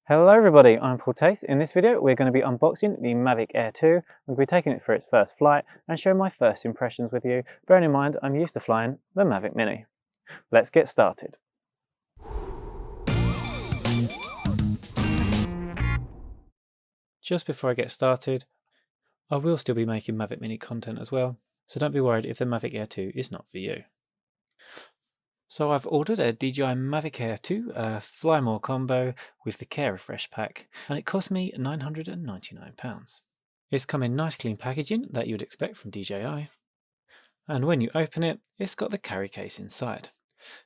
Hello everybody, I'm Paul Tace. In this video we're going to be unboxing the Mavic Air 2. I'm going to be taking it for its first flight and share my first impressions with you, bearing in mind I'm used to flying the Mavic Mini. Let's get started. Just before I get started, I will still be making Mavic Mini content as well, so don't be worried if the Mavic Air 2 is not for you. So I've ordered a DJI Mavic Air 2 Flymore combo with the Care Refresh pack, and it cost me £999. It's come in nice clean packaging that you would expect from DJI, and when you open it, it's got the carry case inside.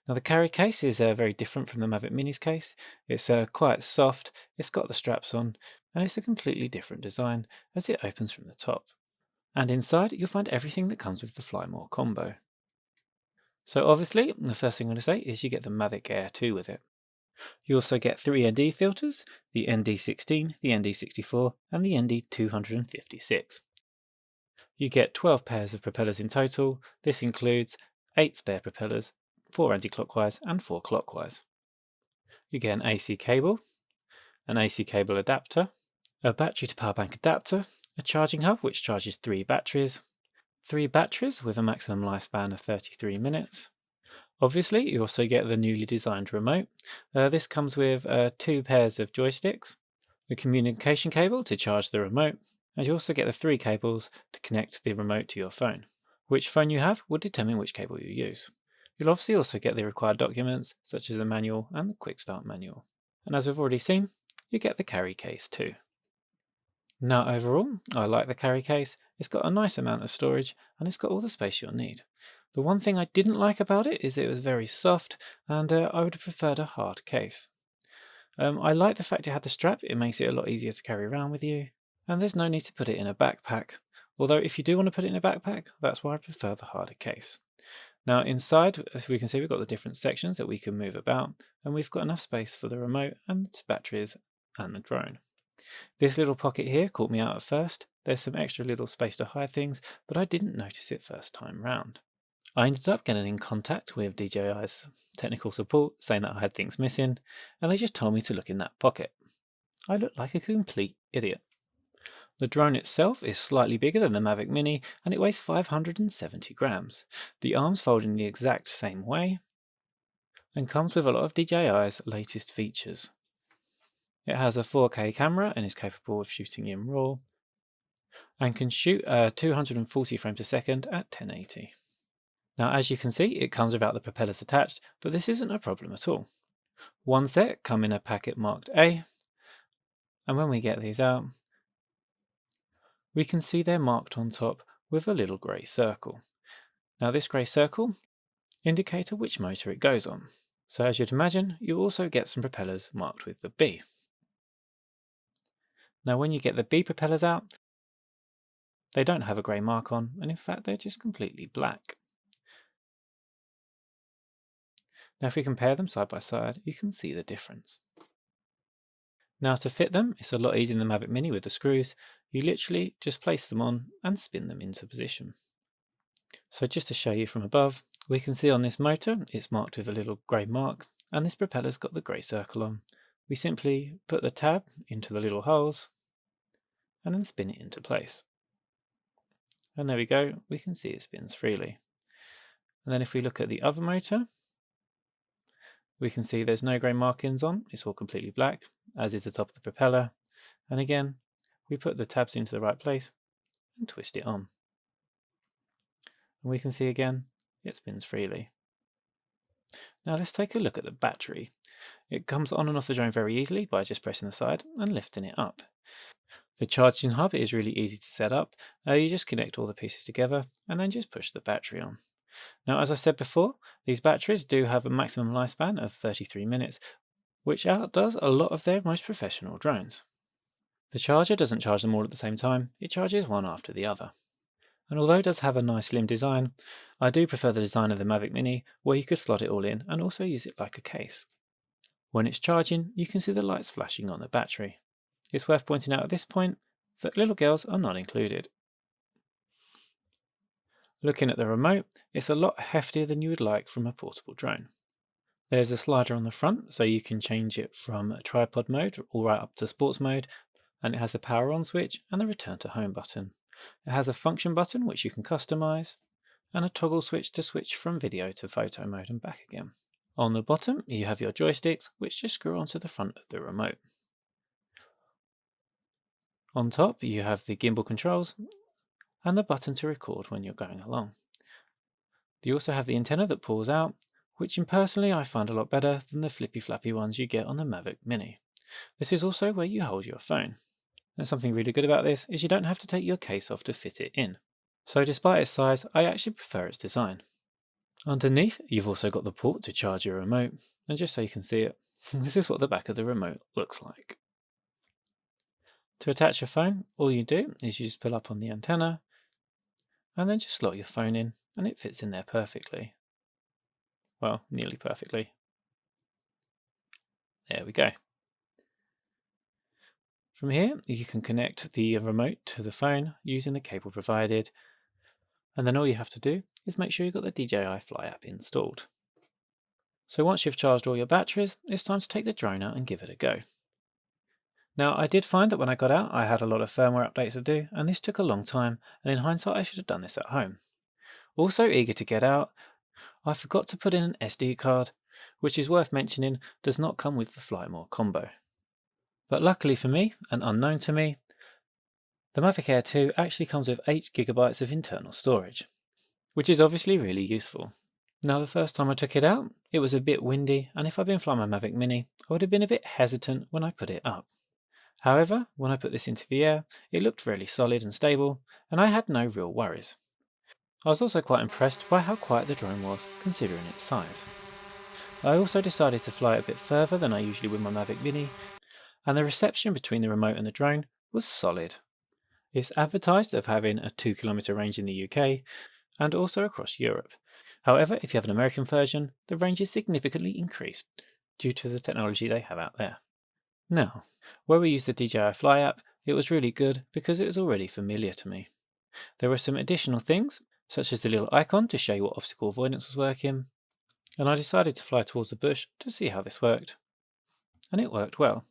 Now the carry case is very different from the Mavic Mini's case. It's quite soft, it's got the straps on, and it's a completely different design as it opens from the top. And inside you'll find everything that comes with the Flymore combo. So obviously, the first thing I'm going to say is you get the Mavic Air 2 with it. You also get 3 ND filters, the ND16, the ND64 and the ND256. You get 12 pairs of propellers in total. This includes 8 spare propellers, 4 anti-clockwise and 4 clockwise. You get an AC cable adapter, a battery to power bank adapter, a charging hub which charges 3 batteries with a maximum lifespan of 33 minutes. Obviously you also get the newly designed remote. This comes with 2 pairs of joysticks, a communication cable to charge the remote, and you also get the 3 cables to connect the remote to your phone. Which phone you have will determine which cable you use. You'll obviously also get the required documents such as the manual and the quick start manual. And as we've already seen, you get the carry case too. Now overall, I like the carry case. It's got a nice amount of storage and it's got all the space you'll need. The one thing I didn't like about it is it was very soft and I would have preferred a hard case. I like the fact it had the strap, it makes it a lot easier to carry around with you, and there's no need to put it in a backpack. Although if you do want to put it in a backpack, that's why I prefer the harder case. Now inside, as we can see, we've got the different sections that we can move about, and we've got enough space for the remote and the batteries and the drone. This little pocket here caught me out at first. There's some extra little space to hide things, but I didn't notice it first time round. I ended up getting in contact with DJI's technical support saying that I had things missing, and they just told me to look in that pocket. I looked like a complete idiot. The drone itself is slightly bigger than the Mavic Mini and it weighs 570 grams. The arms fold in the exact same way and comes with a lot of DJI's latest features. It has a 4K camera and is capable of shooting in RAW and can shoot 240 frames a second at 1080. Now as you can see, it comes without the propellers attached, but this isn't a problem at all. One set come in a packet marked A, and when we get these out, we can see they're marked on top with a little grey circle. Now this grey circle indicates which motor it goes on. So as you'd imagine, you also get some propellers marked with the B. Now when you get the B propellers out, they don't have a grey mark on, and in fact they're just completely black. Now if we compare them side by side, you can see the difference. Now to fit them, it's a lot easier than the Mavic Mini with the screws. You literally just place them on and spin them into position. So just to show you from above, we can see on this motor, it's marked with a little grey mark, and this propeller's got the grey circle on. We simply put the tab into the little holes, and then spin it into place. And there we go, we can see it spins freely. And then if we look at the other motor, we can see there's no grey markings on, it's all completely black, as is the top of the propeller. And again, we put the tabs into the right place and twist it on. And we can see again, it spins freely. Now let's take a look at the battery. It comes on and off the drone very easily by just pressing the side and lifting it up. The charging hub is really easy to set up. You just connect all the pieces together and then just push the battery on. Now as I said before, these batteries do have a maximum lifespan of 33 minutes, which outdoes a lot of their most professional drones. The charger doesn't charge them all at the same time, it charges one after the other. And although it does have a nice slim design, I do prefer the design of the Mavic Mini, where you could slot it all in and also use it like a case. When it's charging, you can see the lights flashing on the battery. It's worth pointing out at this point that little girls are not included. Looking at the remote, it's a lot heftier than you would like from a portable drone. There's a slider on the front, so you can change it from tripod mode all right up to sports mode, and it has the power on switch and the return to home button. It has a function button which you can customize, and a toggle switch to switch from video to photo mode and back again. On the bottom you have your joysticks, which just screw onto the front of the remote. On top you have the gimbal controls and the button to record when you're going along. You also have the antenna that pulls out, which personally I find a lot better than the flippy flappy ones you get on the Mavic Mini. This is also where you hold your phone. And something really good about this is you don't have to take your case off to fit it in. So despite its size, I actually prefer its design. Underneath, you've also got the port to charge your remote, and just so you can see it, this is what the back of the remote looks like. To attach your phone, all you do is you just pull up on the antenna, and then just slot your phone in, and it fits in there perfectly. Well, nearly perfectly. There we go. From here, you can connect the remote to the phone using the cable provided, and then all you have to do is make sure you've got the DJI Fly app installed. So once you've charged all your batteries, it's time to take the drone out and give it a go. Now, I did find that when I got out, I had a lot of firmware updates to do, and this took a long time, and in hindsight, I should have done this at home. Also eager to get out, I forgot to put in an SD card, which is worth mentioning does not come with the Flymore combo. But luckily for me, and unknown to me, the Mavic Air 2 actually comes with 8GB of internal storage, which is obviously really useful. Now, the first time I took it out, it was a bit windy, and if I'd been flying my Mavic Mini, I would have been a bit hesitant when I put it up. However, when I put this into the air, it looked really solid and stable, and I had no real worries. I was also quite impressed by how quiet the drone was, considering its size. I also decided to fly it a bit further than I usually with my Mavic Mini, and the reception between the remote and the drone was solid. It's advertised of having a 2km range in the UK, and also across Europe. However, if you have an American version, the range is significantly increased due to the technology they have out there. Now, where we use the DJI Fly app, it was really good because it was already familiar to me. There were some additional things, such as the little icon to show you what obstacle avoidance was working, and I decided to fly towards the bush to see how this worked. And it worked well.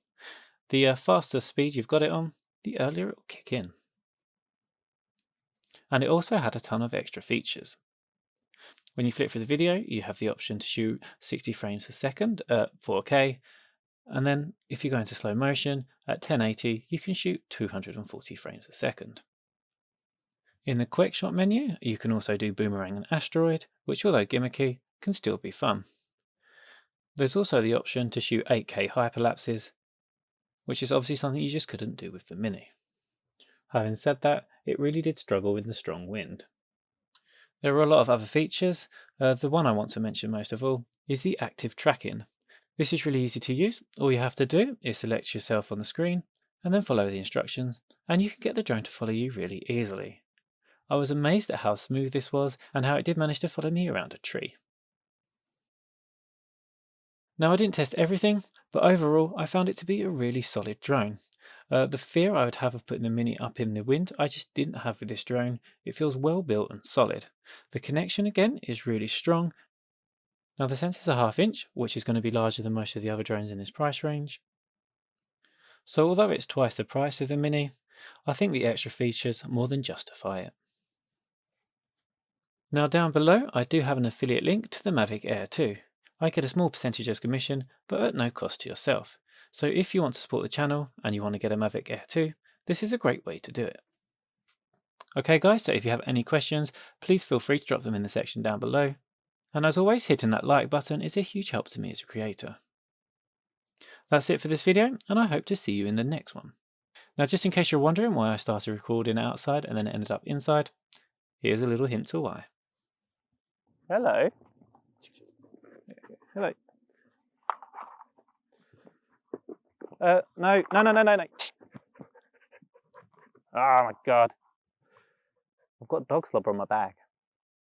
The faster speed you've got it on, the earlier it will kick in. And it also had a ton of extra features. When you flip through the video, you have the option to shoot 60 frames a second at 4K, and then if you go into slow motion at 1080, you can shoot 240 frames a second. In the quick shot menu, you can also do boomerang and asteroid, which although gimmicky, can still be fun. There's also the option to shoot 8K hyperlapses, which is obviously something you just couldn't do with the Mini. Having said that, it really did struggle in the strong wind. There are a lot of other features. The one I want to mention most of all is the active tracking. This is really easy to use. All you have to do is select yourself on the screen and then follow the instructions, and you can get the drone to follow you really easily. I was amazed at how smooth this was and how it did manage to follow me around a tree. Now, I didn't test everything, but overall I found it to be a really solid drone. The fear I would have of putting the Mini up in the wind, I just didn't have with this drone. It feels well built and solid. The connection again is really strong. Now the sensor's a 1/2 inch, which is going to be larger than most of the other drones in this price range. So although it's twice the price of the Mini, I think the extra features more than justify it. Now down below I do have an affiliate link to the Mavic Air 2. I get a small percentage as commission, but at no cost to yourself. So if you want to support the channel and you want to get a Mavic Air 2, this is a great way to do it. Okay guys, so if you have any questions, please feel free to drop them in the section down below. And as always, hitting that like button is a huge help to me as a creator. That's it for this video, and I hope to see you in the next one. Now just in case you're wondering why I started recording outside and then it ended up inside, here's a little hint to why. Hello. Hello. No. Oh my god. I've got dog slobber on my back.